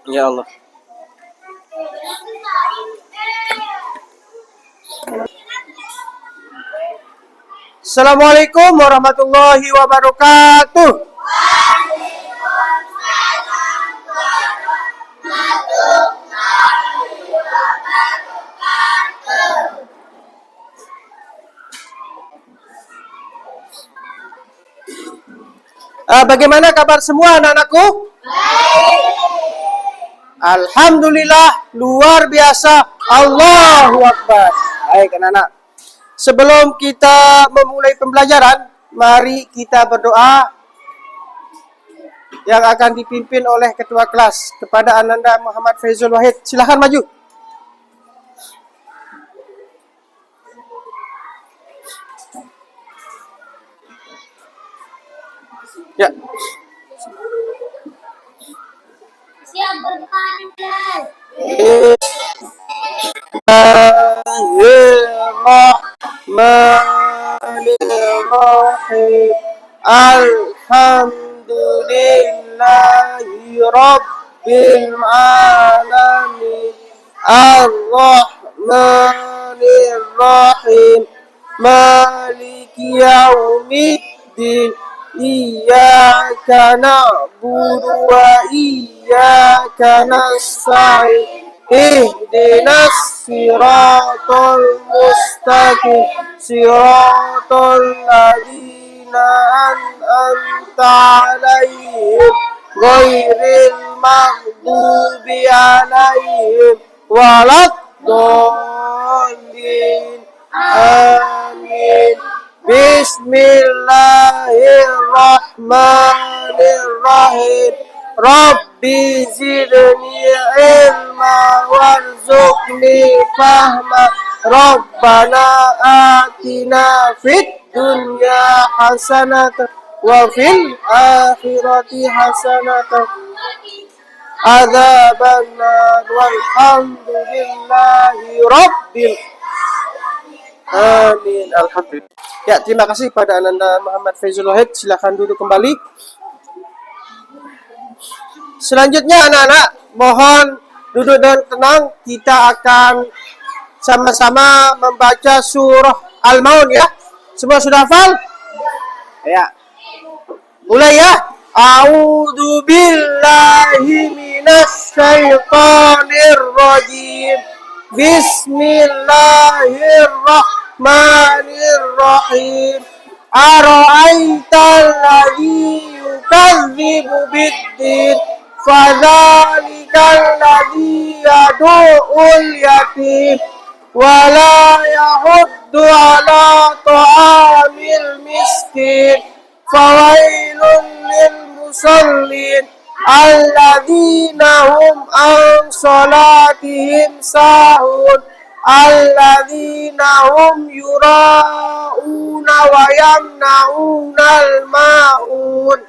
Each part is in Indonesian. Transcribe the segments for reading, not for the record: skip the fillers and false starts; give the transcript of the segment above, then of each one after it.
Ya Allah. Assalamualaikum warahmatullahi wabarakatuh. Bagaimana kabar semua anak-anakku? Alhamdulillah, luar biasa. Allahu Akbar. Baik anak-anak. Sebelum kita memulai pembelajaran, mari kita berdoa yang akan dipimpin oleh ketua kelas kepada Ananda Muhammad Faizul Wahid. Silakan maju. Ya. Siap berpandang. Bismillahirrahmanirrahim. Alhamdulillahi Rabbil alamin. Ar-Rahmanir-Rahim. Maliki yaumiddin. Iyyaka na'budu wa iyyaka nasta'in. Ihdinas siratal mustaqim. Siratal ladzina an'amta 'alaihim ghairil maghdubi 'alaihim waladdallin. Amin. Bismillahirrahmanirrahim. Rabbi zidni ilma warzuqni fahma. Rabbana atina fid dunya hasanatan wa fil akhirati hasanatan adzaban nar. Walhamdulillahi rabbil amin. Alhamdulillah. Ya, terima kasih pada Ananda Muhammad Faizul Wahid. Silakan duduk kembali. Selanjutnya anak-anak, mohon duduk dan tenang. Kita akan sama-sama membaca surah Al-Maun ya. Semua sudah hafal? Ya. Mulai ya. A'udzu billahi minasy syaithanir rajim. Bismillahirrahmanirrahim. Ara'aital ladzi yukadzibu biddin. Fadzalikal ladzi yad'ul yatim wa la yahuddu 'ala ta'amil miskin. Fawailun lil musallin alladzina hum an salatihim sahun. Alladzina hum yura'una wa yamna'unal ma'un.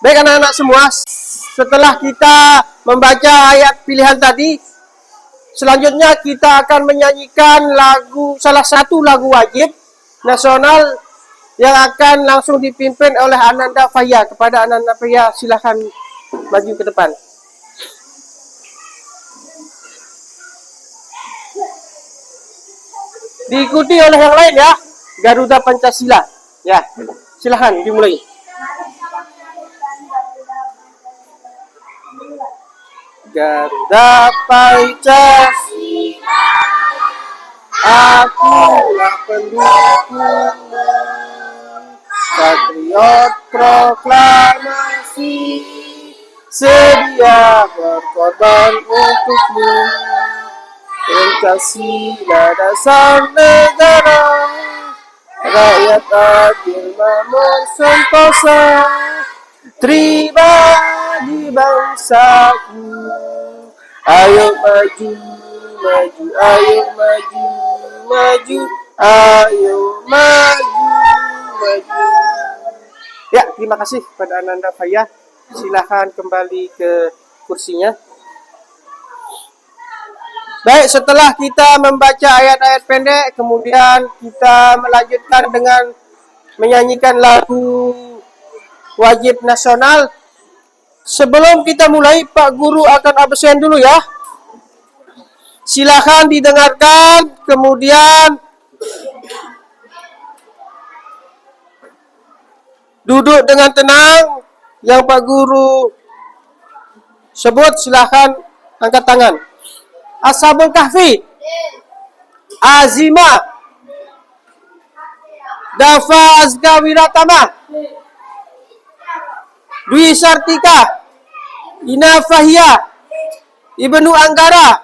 Baik anak-anak semua, setelah kita membaca ayat pilihan tadi, selanjutnya kita akan menyanyikan salah satu lagu wajib nasional yang akan langsung dipimpin oleh Ananda Faya. Kepada Ananda Faya, silahkan maju ke depan. Diikuti oleh yang lain ya, Garuda Pancasila. Ya, silahkan dimulai. Garuda Pancasila, akulah pendukungmu, patriot proklamasi, sedia berkorban untukmu. Pancasila dasar negara, rakyat adil makmur sentosa, pribadi bangsaku. Ayo maju, maju, ayo maju, maju, ayo maju, maju. Ya, terima kasih pada Ananda Faya. Silahkan kembali ke kursinya. Baik, setelah kita membaca ayat-ayat pendek, kemudian kita melanjutkan dengan menyanyikan lagu wajib nasional. Sebelum kita mulai, Pak Guru akan absen dulu ya. Silahkan didengarkan, kemudian duduk dengan tenang. Yang Pak Guru sebut silahkan angkat tangan. Ashabul Kahfi, Azima, Dafa Azga Wiratama, Dwi Sartika, Ina Fahia, Ibnu Anggara,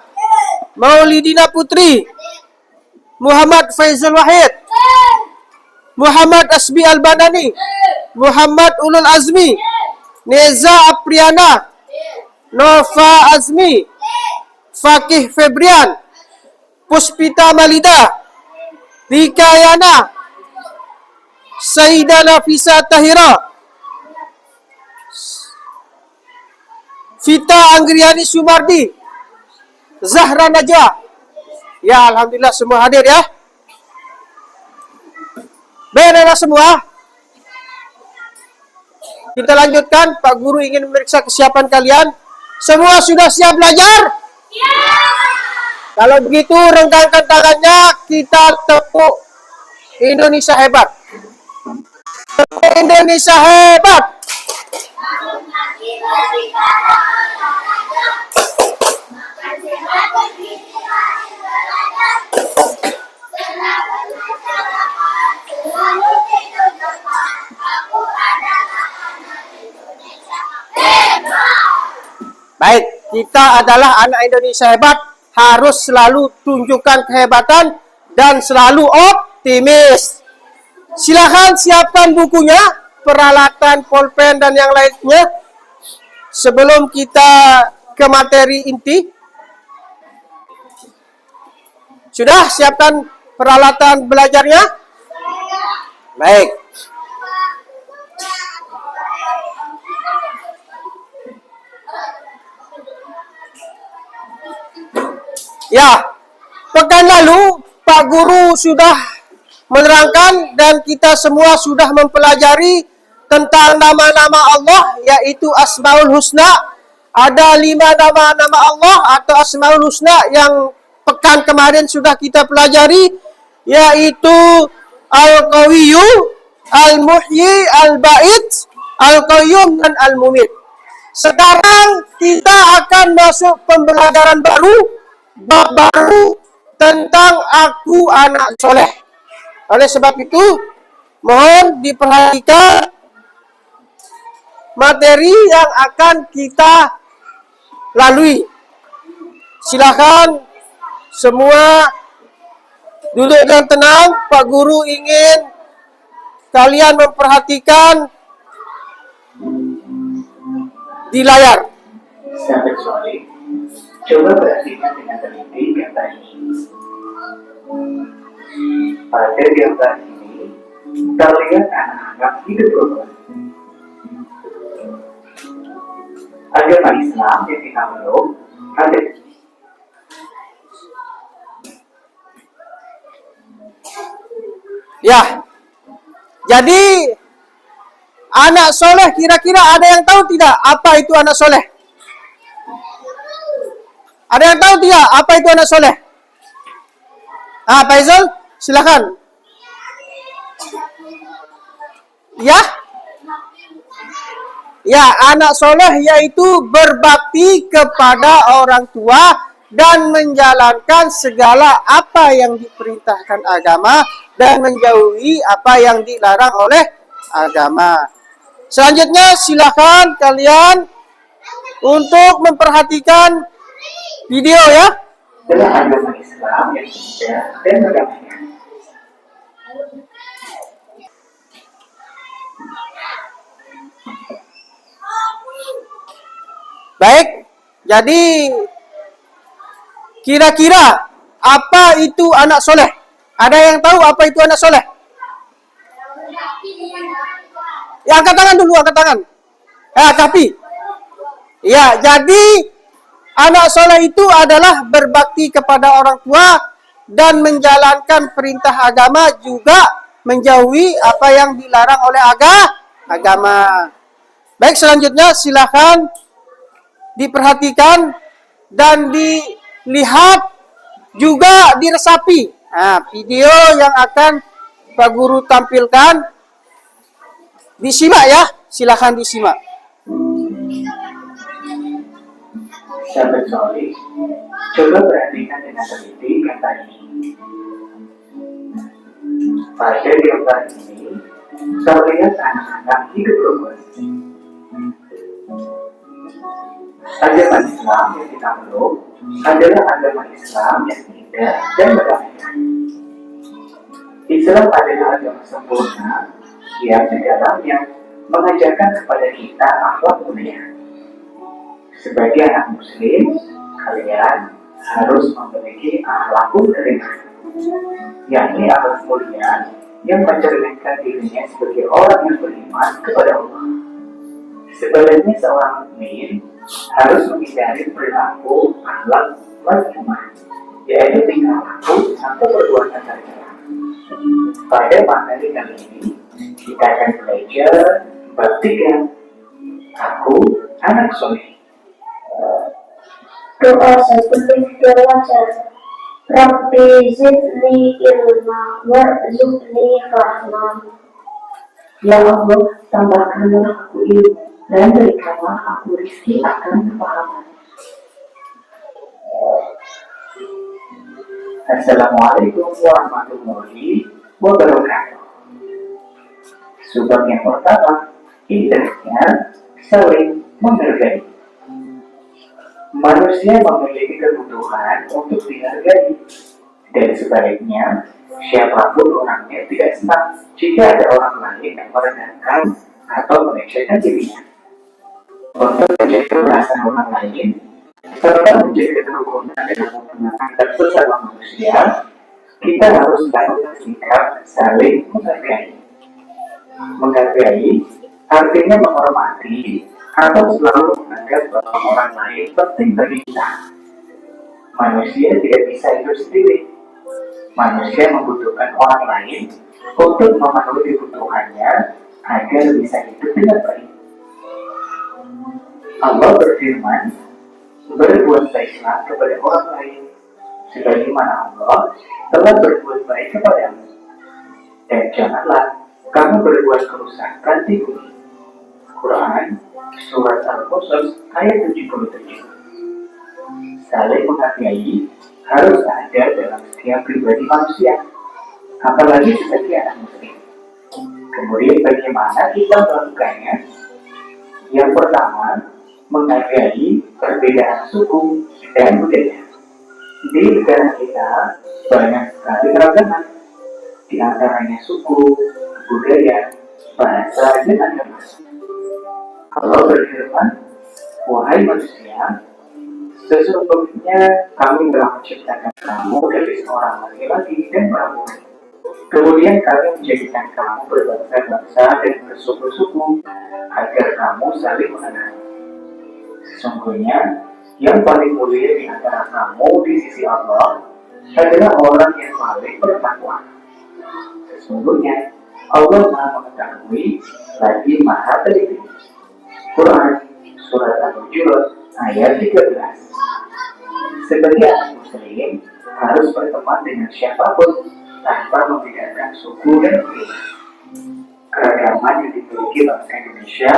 Maulidina Putri, Muhammad Faizul Wahid, Muhammad Asbi Al-Banani, Muhammad Ulul Azmi, Neza Apriana, Nova Azmi, Fakih Febrian, Puspita Malida, Rika Yana, Sayyidah Nafisa Tahira, Vita Anggriani Sumardi, Zahra Najwa. Ya, alhamdulillah semua hadir ya. Benar semua. Kita lanjutkan. Pak Guru ingin memeriksa kesiapan kalian. Semua sudah siap belajar? Ya. Kalau begitu renggangkan tangannya, kita tepuk Indonesia hebat. Tepuk Indonesia hebat. Baik, kita adalah anak Indonesia hebat, harus selalu tunjukkan kehebatan dan selalu optimis. Silahkan siapkan bukunya, peralatan, pulpen dan yang lainnya. Sebelum kita ke materi inti, sudah siapkan peralatan belajarnya? Baik. Ya, pekan lalu Pak Guru sudah menerangkan dan kita semua sudah mempelajari tentang nama-nama Allah, yaitu Asmaul Husna. Ada 5 nama-nama Allah atau Asmaul Husna yang pekan kemarin sudah kita pelajari, yaitu Al-Qawiyyu, Al-Muhyi, Al-Ba'id, Al-Qayyum, dan Al-Mumit. Sekarang kita akan masuk pembelajaran baru, bab baru tentang aku anak soleh. Oleh sebab itu, mohon diperhatikan materi yang akan kita lalui. Silakan semua duduk dengan tenang. Pak Guru ingin kalian memperhatikan di layar. Sampai sore, coba perhatikan dengan teliti gambar ini. Pada gambar ini, terlihat anak-anak hidup rukun. Agama Islam yang kita meluk ada. Ya, jadi anak soleh kira-kira ada yang tahu tidak apa itu anak soleh? Ada yang tahu tidak apa itu anak soleh? Ah, Faizal, silakan. Ya? Ya, anak soleh yaitu berbakti kepada orang tua dan menjalankan segala apa yang diperintahkan agama dan menjauhi apa yang dilarang oleh agama. Selanjutnya silakan kalian untuk memperhatikan video ya. Dalam agama Islam yang indah dan berdamaian. Baik, jadi kira-kira apa itu anak soleh? Ada yang tahu apa itu anak soleh? Ya, angkat tangan dulu, angkat tangan. Tapi ya, jadi anak soleh itu adalah berbakti kepada orang tua dan menjalankan perintah agama, juga menjauhi apa yang dilarang oleh agama. Baik, selanjutnya silakan diperhatikan dan dilihat, juga diresapi. Video yang akan Pak Guru tampilkan, disimak ya, silakan disimak. Sahabat soleh, coba perhatikan dengan teliti kata ini. Pada gambar ini, terlihat anak-anak hidup rukun. Agama Islam yang kita peluk adalah agama Islam yang indah dan berdamai. Islam adalah agama sempurna yang di dalamnya mengajarkan kepada kita akhlak mulia. Sebagai anak muslim, kalian harus memiliki akhlakul karimah, yakni akhlak mulia yang mencerminkan dirinya sebagai orang yang beriman kepada Allah. Sebaliknya seorang mukmin harus menghindari perilaku akhlak mazmumah, yaitu tingkah laku atau perbuatan tercela. Pada materi kali ini kita akan belajar bab 3, aku anak soleh. Doa sebelum belajar. Rabbi zidni ilma warzuqni fahma. Ya Allah, tambahkanlah aku ilmu dan berikanlah aku rezeki akan kepahaman. Assalamualaikum warahmatullahi wabarakatuh. Sebab yang pertama, indahnya saling menghargai. Manusia memiliki kebutuhan untuk dihargai, dan sebaliknya, siapapun orangnya tidak senang jika ada orang lain yang merendahkan atau melecehkan dirinya. Untuk menjaga perasaan orang lain serta menjaga kerukunan dan hubungan antar sesama manusia, kita harus tahu sikap saling menghargai. Menghargai artinya menghormati atau selalu menganggap bahwa orang lain penting bagi kita. Manusia tidak bisa hidup sendiri. Manusia membutuhkan orang lain untuk memenuhi kebutuhannya agar bisa hidup dengan baik. Allah berfirman, berbuat baiklah kepada orang lain, sebagaimana Allah telah berbuat baik kepadamu. Dan janganlah kamu berbuat kerusakan di bumi. Quran Surat Al-Qasas ayat 77. Saling menghargai harus ada dalam setiap pribadi manusia, apalagi sebagai anak muslim. Kemudian bagaimana kita melakukannya? Yang pertama, menghargai perbedaan suku dan budaya. Di negara kita banyak sekali keragaman, di antaranya suku, budaya, bahasa, dan agama. Allah berfirman, wahai manusia, sesungguhnya kami telah menciptakan kamu dari seorang laki-laki dan perempuan. Kemudian kami menjadikan kamu berbangsa-bangsa dan bersuku-suku agar kamu saling mengenal. Sesungguhnya yang paling mulia di antara kamu di sisi Allah adalah orang yang paling bertakwa. Sesungguhnya Allah Maha Mengetahui lagi Maha Teliti. Quran Surat Al-Hujurat ayat 13. Sebagai anak muslim harus berteman dengan siapapun tanpa membedakan suku dan budaya. Keragaman yang dimiliki bangsa Indonesia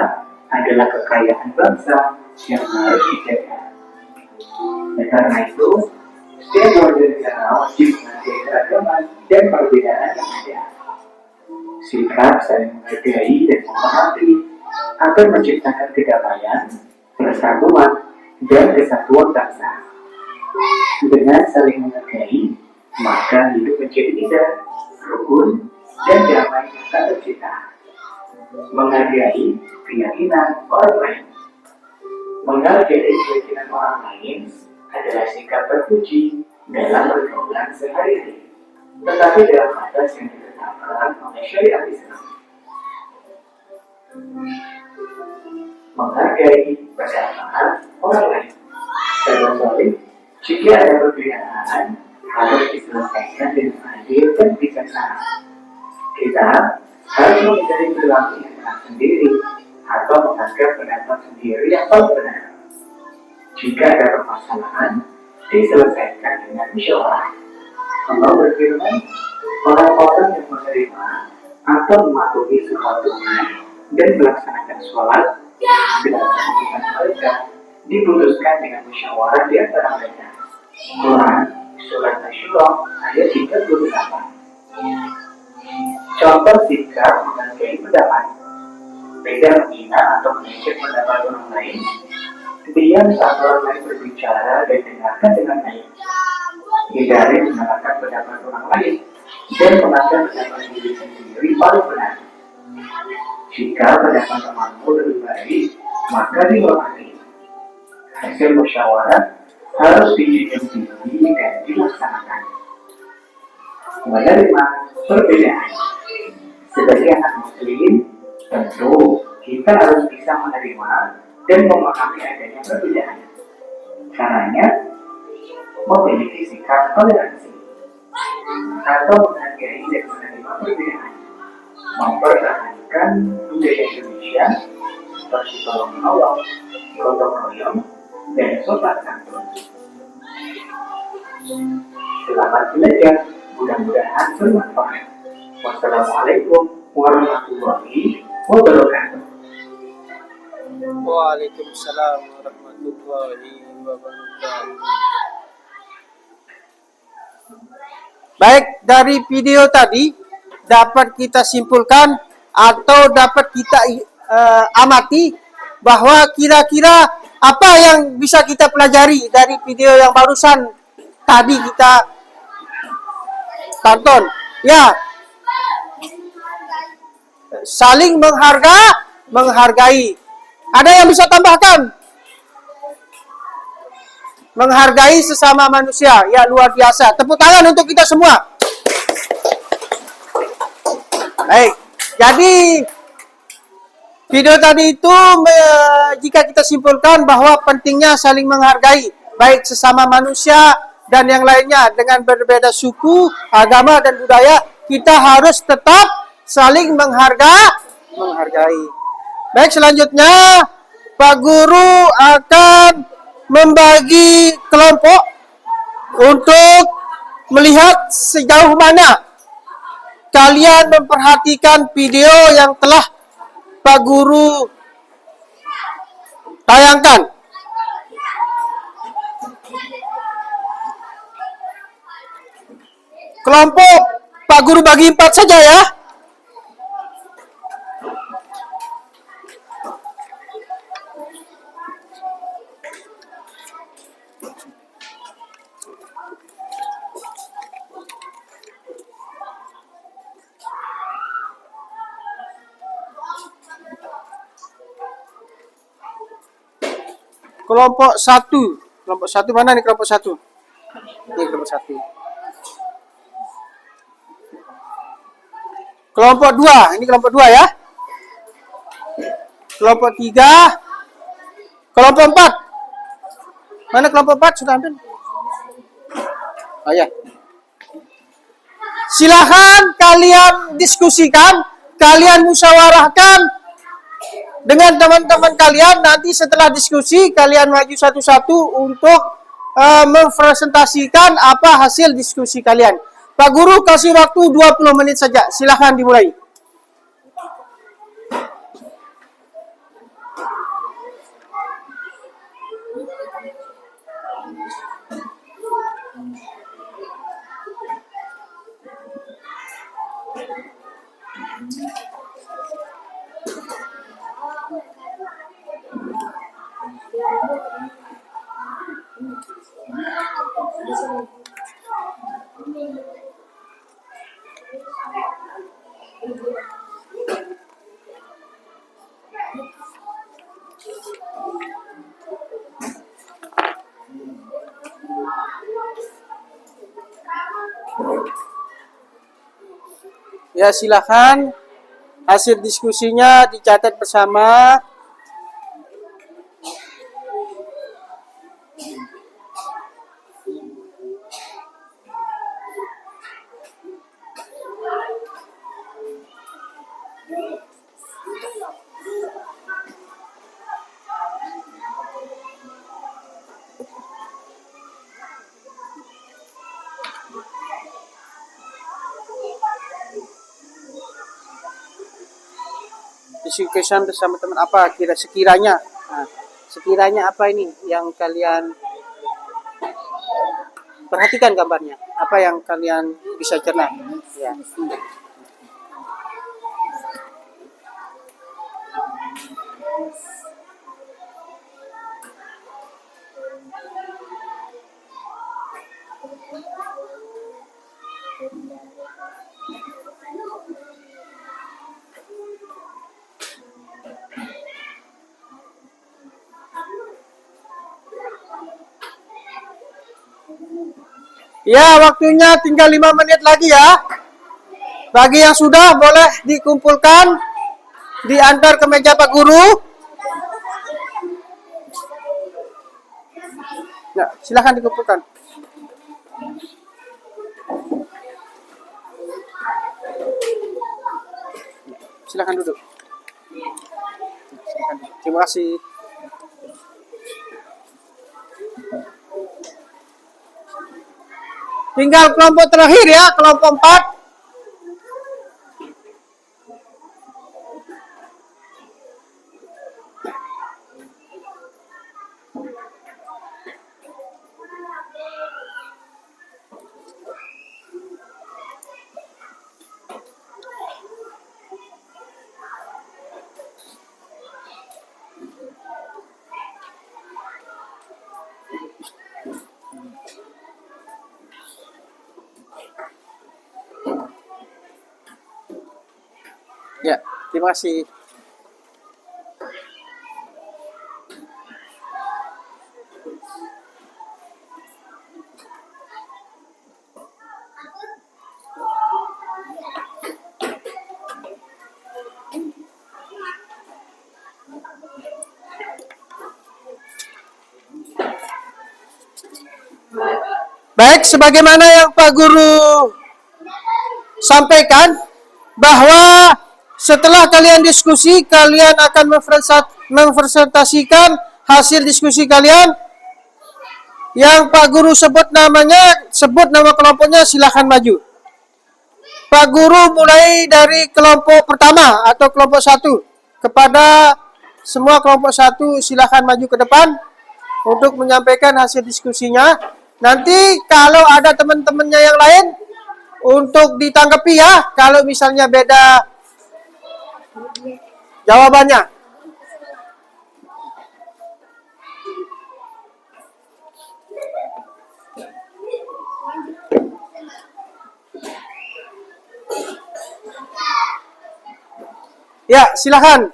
adalah kekayaan bangsa yang harus dijaga. Dan karena itu, setiap warga negara wajib menghargai keragaman dan perbedaan yang ada. Sikap saling menghargai dan menghormati akan menciptakan kedamaian, persatuan, dan kesatuan bangsa. Dengan saling menghargai, maka hidup menjadi indah, rukun, dan damai tak tercipta. Menghargai keyakinan orang lain. Menghargai keyakinan orang lain adalah sikap terpuji dalam pergaulan sehari-hari, tetapi dalam batas yang ditetapkan oleh syariat Islam. menghargai pendapat orang lain. Dalam soal jika ada perbedaan harus diselesaikan dengan adil dan bijaksana. Kita harus mencari perilaku yang benar sendiri atau menganggap pendapat sendiri yang paling benar. Jika ada permasalahan, diselesaikan dengan musyawarah. Allah berfirman, orang-orang yang menerima atau mematuhi sebuah tunai dan melaksanakan sholat dengan keputusan mereka diputuskan dengan musyawarah di antara mereka. Quran Surat Asy-Syura ayat 38. Contoh sikap menghargai pendapat, beda menghina atau mengejek pendapat orang lain, diam saat orang lain berbicara dan dengarkan dengan baik, hindari mendengarkan pendapat orang lain dan menganggap pendapat diri sendiri paling benar. Jika pendapat temanmu lebih baik, maka dihormati. Hasil musyawarah harus dijunjung tinggi dan dilaksanakan. Menerima perbedaan. Sebagai anak muslim, tentu kita harus bisa menerima dan memahami adanya perbedaan. Caranya, memiliki sikap toleransi atau menghargai dan menerima perbedaan, mempertahankan budaya Indonesia seperti tolong menolong, gotong royong, dan sopan santun. Selamat belajar, mudah-mudahan bermanfaat. Wassalamualaikum warahmatullahi wabarakatuh. Waalaikumsalam warahmatullahi wabarakatuh. Baik, dari video tadi dapat kita simpulkan atau dapat kita amati bahwa kira-kira apa yang bisa kita pelajari dari video yang barusan tadi kita tonton. Ya, saling menghargai. Ada yang bisa tambahkan? Menghargai sesama manusia. Ya, luar biasa. Tepuk tangan untuk kita semua. Baik. Jadi video tadi itu jika kita simpulkan bahwa pentingnya saling menghargai baik sesama manusia dan yang lainnya dengan berbeda suku, agama dan budaya, kita harus tetap saling menghargai. Baik, selanjutnya Pak Guru akan membagi kelompok untuk melihat sejauh mana kalian memperhatikan video yang telah Pak Guru tayangkan. Kelompok Pak Guru bagi 4 saja ya. Kelompok 1. Kelompok 1 mana nih kelompok 1? Ini kelompok 1. Kelompok 2, ini kelompok 2 ya. Kelompok 3. Kelompok 4. Mana kelompok 4? Sudah ambil? Oh ya. Silahkan kalian diskusikan, kalian musyawarahkan dengan teman-teman kalian. Nanti setelah diskusi, kalian maju satu-satu untuk mempresentasikan apa hasil diskusi kalian. Pak Guru kasih waktu 20 menit saja. Silahkan dimulai. Ya, silakan hasil diskusinya dicatat bersama diskusikan bersama teman apa sekiranya. Nah, sekiranya apa ini yang kalian perhatikan gambarnya? Apa yang kalian bisa cerna? Ya. Ya, waktunya tinggal 5 menit lagi ya. Bagi yang sudah boleh dikumpulkan, diantar ke meja Pak Guru. Ya, silakan dikumpulkan. Silakan duduk. Terima kasih. Tinggal kelompok terakhir ya, kelompok 4. Ya, terima kasih. Baik, sebagaimana yang Pak Guru sampaikan, bahwa setelah kalian diskusi, kalian akan mempresentasikan hasil diskusi kalian. Yang Pak Guru sebut nama kelompoknya, silahkan maju. Pak Guru mulai dari kelompok pertama atau kelompok 1. Kepada semua kelompok 1, silahkan maju ke depan untuk menyampaikan hasil diskusinya. Nanti kalau ada teman-temannya yang lain, untuk ditanggapi ya, kalau misalnya beda jawabannya. Ya, silakan.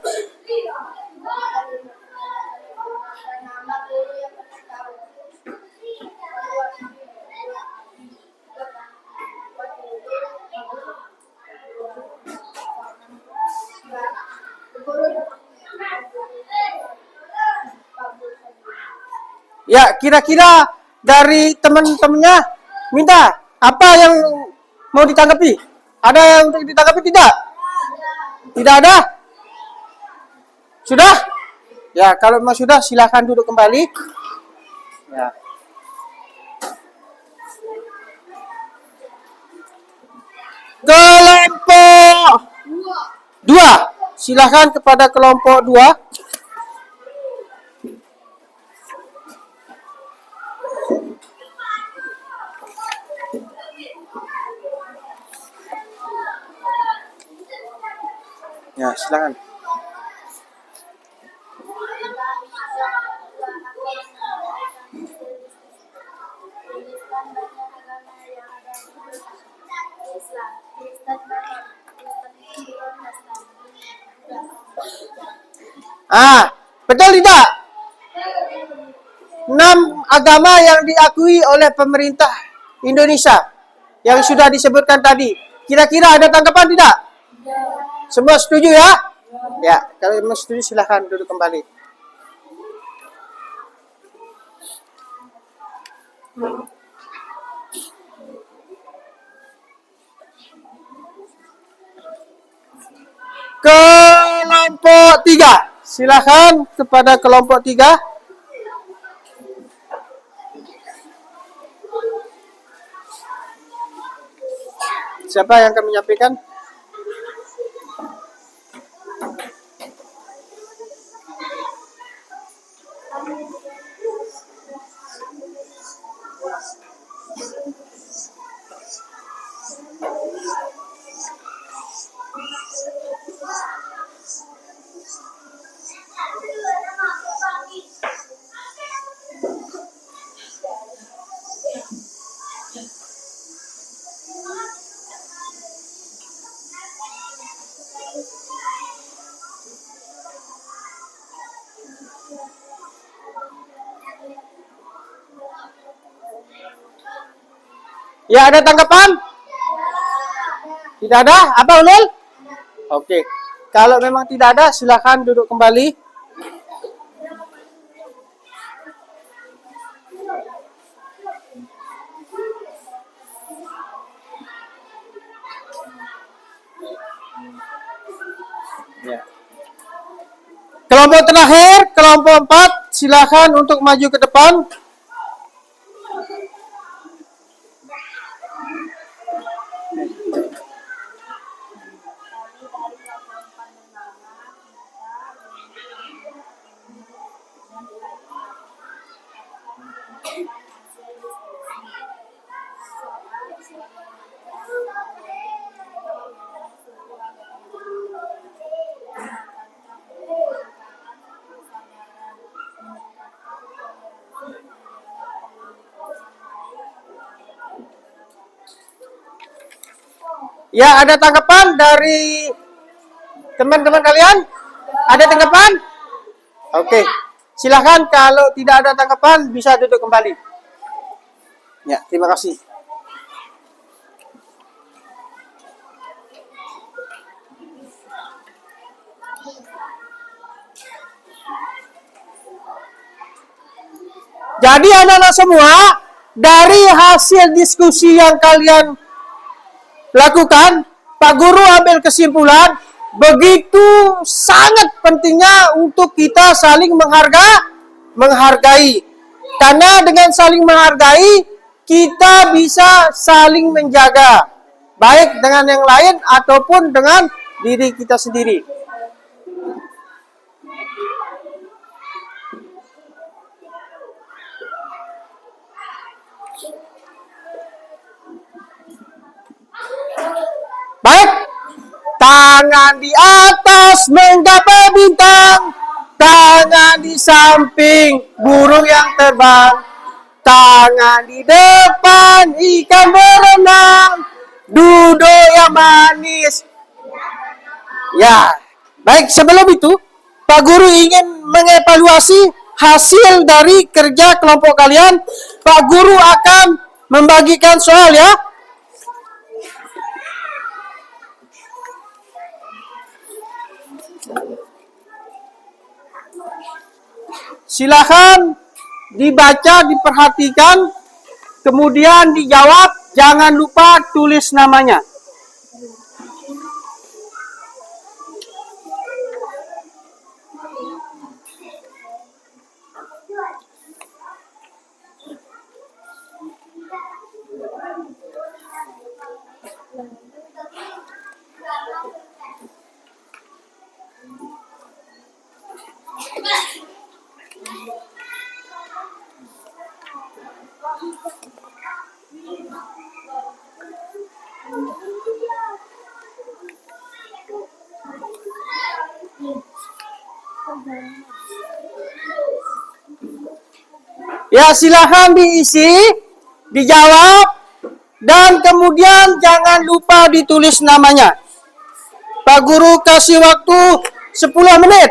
Ya, kira-kira dari teman-temannya minta apa yang mau ditanggapi? Ada yang untuk ditanggapi tidak? Tidak ada? Sudah? Ya, kalau memang sudah, silakan duduk kembali. Ya. Kelompok 2. Silakan kepada kelompok 2. Ya, silakan. Betul tidak? 6 agama yang diakui oleh pemerintah Indonesia yang sudah disebutkan tadi. Kira-kira ada tanggapan tidak? Semua setuju ya? Ya, kalau semua setuju silahkan duduk kembali. Kelompok 3. Silahkan kepada kelompok 3. Siapa yang akan menyampaikan? Ya, ada tanggapan? Tidak ada? Apa Ulul? Oke. Kalau memang tidak ada, silakan duduk kembali. Ya. Kelompok terakhir, kelompok 4, silakan untuk maju ke depan. Ya, ada tanggapan dari teman-teman kalian? Ada tanggapan? Oke. Silahkan kalau tidak ada tanggapan bisa duduk kembali. Ya, terima kasih. Jadi anak-anak semua, dari hasil diskusi yang kalian lakukan, Pak Guru ambil kesimpulan begitu sangat pentingnya untuk kita saling menghargai. Karena dengan saling menghargai, kita bisa saling menjaga, baik dengan yang lain ataupun dengan diri kita sendiri. Baik, tangan di atas menggapai bintang, tangan di samping burung yang terbang, tangan di depan ikan berenang, duduk yang manis. Ya, baik, sebelum itu Pak Guru ingin mengevaluasi hasil dari kerja kelompok kalian. Pak Guru akan membagikan soal ya. Silakan dibaca, diperhatikan, kemudian dijawab. Jangan lupa tulis namanya. Ya, silahkan diisi, dijawab, dan kemudian jangan lupa ditulis namanya. Pak Guru kasih waktu 10 menit.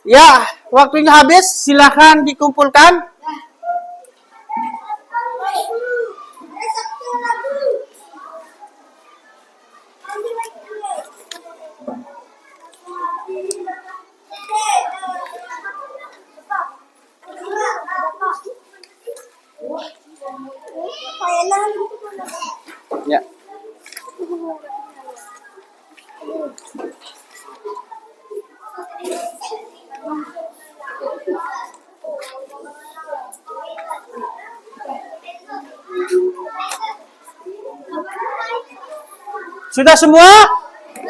Ya, waktunya habis. Silahkan dikumpulkan. Ya. Sudah semua?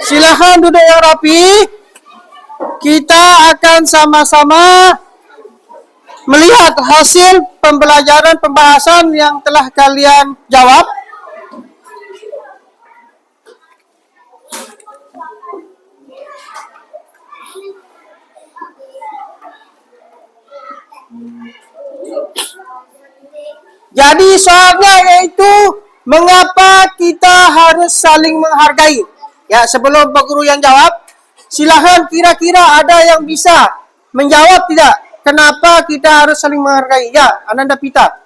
Silahkan duduk yang rapi. Kita akan sama-sama melihat hasil pembelajaran pembahasan yang telah kalian jawab. Jadi soalnya yaitu mengapa kita harus saling menghargai. Ya, sebelum Pak Guru yang jawab, silahkan kira-kira ada yang bisa menjawab tidak? Kenapa kita harus saling menghargai? Ya, Ananda Pita.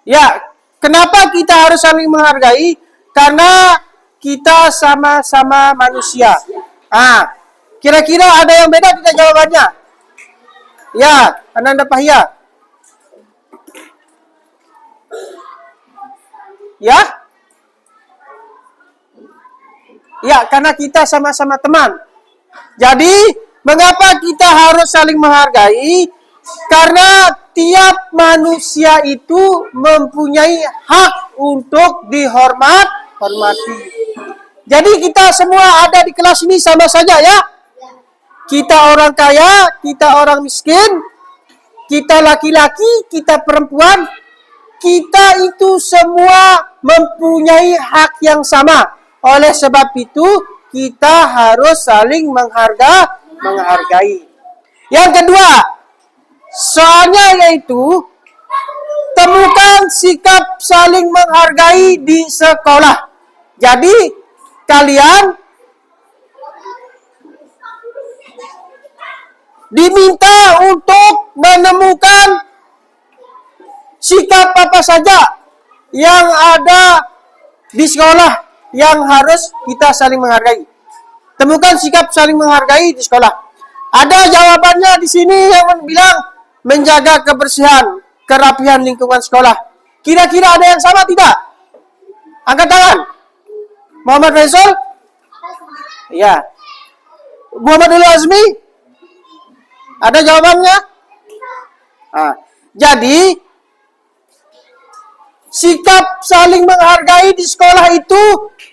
Ya, kenapa kita harus saling menghargai? Karena kita sama-sama manusia. Kira-kira ada yang beda tidak jawabannya? Ya, Ananda Pahia. Ya? Ya, karena kita sama-sama teman. Jadi, mengapa kita harus saling menghargai? Karena tiap manusia itu mempunyai hak untuk dihormati. Jadi kita semua ada di kelas ini sama saja ya. Kita orang kaya, kita orang miskin, kita laki-laki, kita perempuan, kita itu semua mempunyai hak yang sama. Oleh sebab itu, kita harus saling menghargai. Yang kedua, soalnya yaitu temukan sikap saling menghargai di sekolah. Jadi, kalian diminta untuk menemukan sikap apa saja yang ada di sekolah yang harus kita saling menghargai. Temukan sikap saling menghargai di sekolah. Ada jawabannya di sini yang bilang menjaga kebersihan, kerapihan lingkungan sekolah. Kira-kira ada yang sama tidak? Angkat tangan. Muhammad Faisal? Ya. Muhammad Ulu Azmi? Ada jawabannya? Jadi sikap saling menghargai di sekolah itu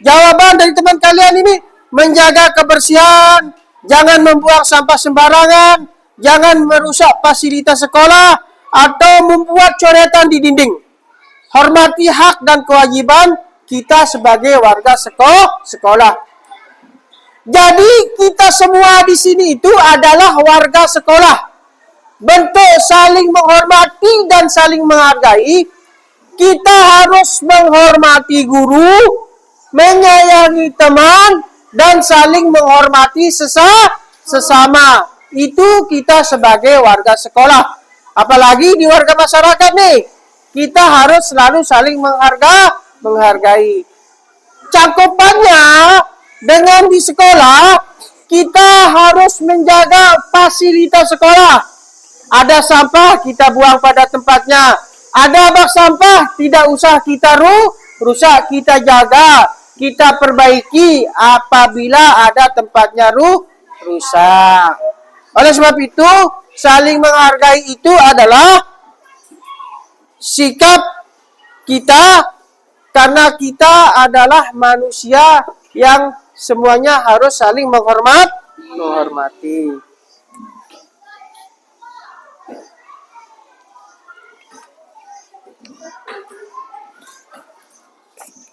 jawaban dari teman kalian ini menjaga kebersihan, jangan membuang sampah sembarangan, jangan merusak fasilitas sekolah atau membuat coretan di dinding. Hormati hak dan kewajiban kita sebagai warga sekolah. Jadi kita semua di sini itu adalah warga sekolah. Bentuk saling menghormati dan saling menghargai, kita harus menghormati guru, menyayangi teman, dan saling menghormati sesama. Itu kita sebagai warga sekolah. Apalagi di warga masyarakat nih, kita harus selalu saling menghargai. Cakupannya dengan di sekolah, kita harus menjaga fasilitas sekolah. Ada sampah, kita buang pada tempatnya. Ada bak sampah, tidak usah kita rusak, kita jaga, kita perbaiki apabila ada tempatnya rusak. Oleh sebab itu, saling menghargai itu adalah sikap kita, karena kita adalah manusia yang semuanya harus saling menghormati.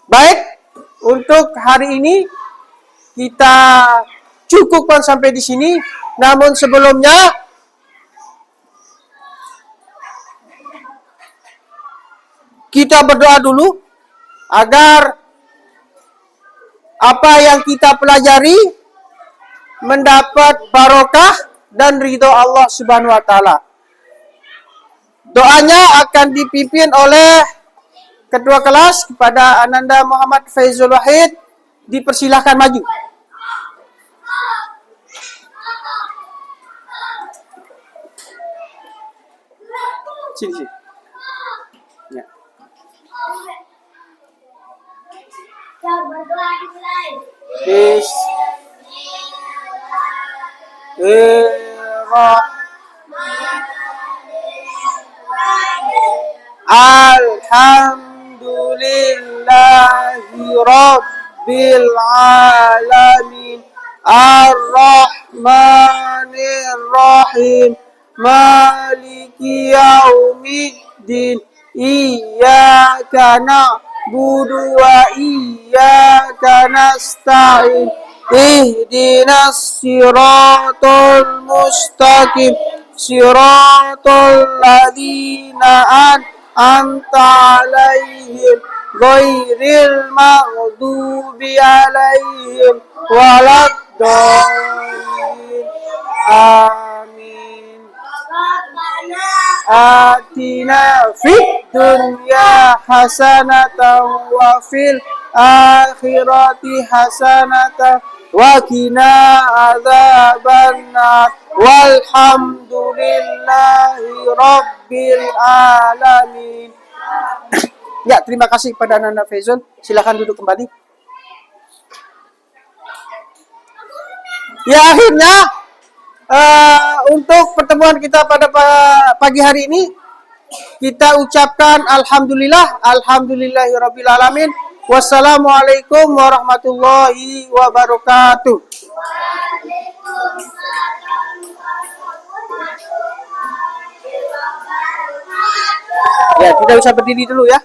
Baik, untuk hari ini kita cukupkan sampai di sini. Namun sebelumnya kita berdoa dulu agar apa yang kita pelajari mendapat barokah dan ridho Allah Subhanahu wa taala. Doanya akan dipimpin oleh ketua kelas kepada Ananda Muhammad Faizul Wahid. Dipersilahkan maju. Sini. Ya. Alhamdulillahi Rabbil Alamin Ar-Rahmanir Rahim Maliki Yaumiddin Iyyaka na'budu wa iyyaka nasta'in Ihdinas siratal mustaqim Siratal ladzina an'amta alaihim ghairil maghdubi alaihim waladdallin. Amin. Atina fid dunya hasanatan wa fil akhirati hasanatan wa qina adzabannar walhamdulillahi rabbil alamin. Ya, terima kasih kepada Nanda Faizul. Silakan duduk kembali. Ya, akhirnya untuk pertemuan kita pada pagi hari ini kita ucapkan alhamdulillahirabbil alamin. Wassalamualaikum warahmatullahi wabarakatuh. Ya, kita bisa berdiri dulu ya.